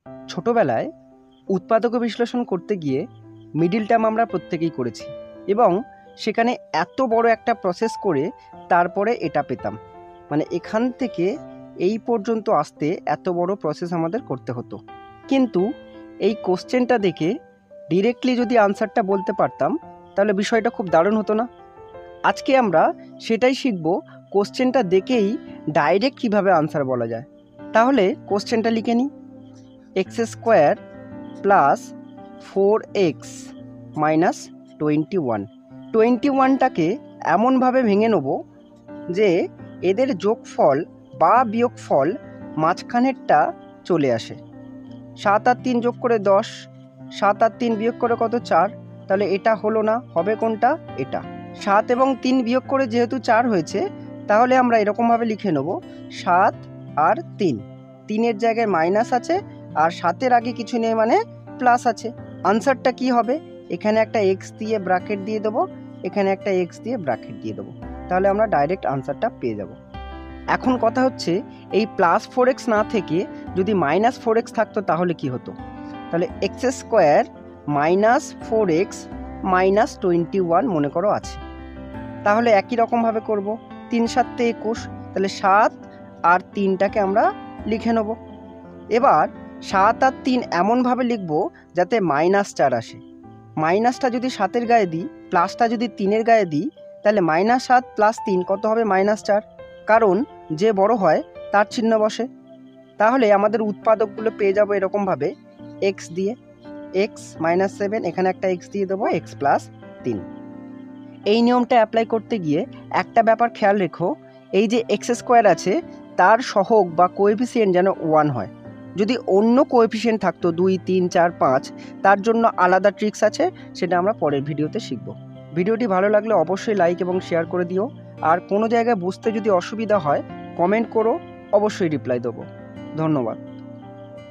ছোটবেলায় উৎপাদক বিশ্লেষণ করতে গিয়ে মিডিল টার্ম আমরা প্রত্যেকেই করেছি এবং সেখানে এত বড় একটা প্রসেস করে তারপরে এটা পেতাম। মানে এখান থেকে এই পর্যন্ত আসতে এত বড় প্রসেস আমাদের করতে হতো। কিন্তু এই কোশ্চেনটা দেখে ডিরেক্টলি যদি আনসারটা বলতে পারতাম তাহলে বিষয়টা খুব দারুণ হতো না? আজকে আমরা সেটাই শিখব, কোশ্চেনটা দেখেই ডাইরেক্ট কিভাবে আনসার বলা যায়। তাহলে কোশ্চেনটা লিখে নিই, x square plus 4x minus 21। 21টাকে এমনভাবে ভেঙে নেব যে এদের যোগফল বা বিয়োগফল মাঝখানেরটা চলে আসে। 7 আর 3 যোগ করে 10, 7 আর 3 বিয়োগ করে কত? 4। তাহলে এটা হলো না, হবে কোনটা? এটা। 7 এবং 3 বিয়োগ করে যেহেতু 4 হয়েছে, তাহলে আমরা এরকমভাবে লিখে নেব 7 আর 3। 3-এর জায়গায় মাইনাস আছে আর 7-এর আগে কিছু নেই মানে প্লাস আছে। আনসারটা কি হবে? এখানে একটা এক্স দিয়ে ব্র্যাকেট দিয়ে দেবো, এখানে একটা এক্স দিয়ে ব্র্যাকেট দিয়ে দেবো, তাহলে আমরা ডাইরেক্ট আনসারটা পেয়ে যাব। এখন কথা হচ্ছে, এই প্লাস 4x না থেকে যদি মাইনাস 4x থাকতো তাহলে কি হতো? তাহলে x square minus 4x minus 21 মনে করো আছে। তাহলে একই রকমভাবে করব, 3 7 21, তাহলে 7 আর 3টাকে আমরা লিখে নেব। এবার 7 আর 3 এমনভাবে লিখব যাতে -4 আসে। মাইনাসটা যদি 7-এর গায়ে দিই, প্লাসটা যদি 3-এর গায়ে দিই, তাহলে -7 প্লাস 3 কত হবে? -4। কারণ যে বড় হয় তার চিহ্ন বসে। তাহলে আমাদের উৎপাদকগুলো পেয়ে যাব এরকমভাবে, এক্স দিয়ে এক্স -7, এখানে একটা এক্স দিয়ে দেবো, এক্স প্লাস 3। এই নিয়মটা অ্যাপ্লাই করতে গিয়ে একটা ব্যাপার খেয়াল রেখো, এই যে এক্স স্কোয়ার আছে তার সহগ বা কোএফিসিয়েন্ট যেন 1 হয়। যদি অন্য কোএফিসিয়েন্ট থাকতো 2 3 4 5, তার জন্য আলাদা ট্রিক্স আছে, সেটা আমরা পরের ভিডিওতে শিখব। ভিডিওটি ভালো লাগলে অবশ্যই লাইক এবং শেয়ার করে দিও। আর কোনো জায়গায় বুঝতে যদি অসুবিধা হয় কমেন্ট করো, অবশ্যই রিপ্লাই দেবো। ধন্যবাদ।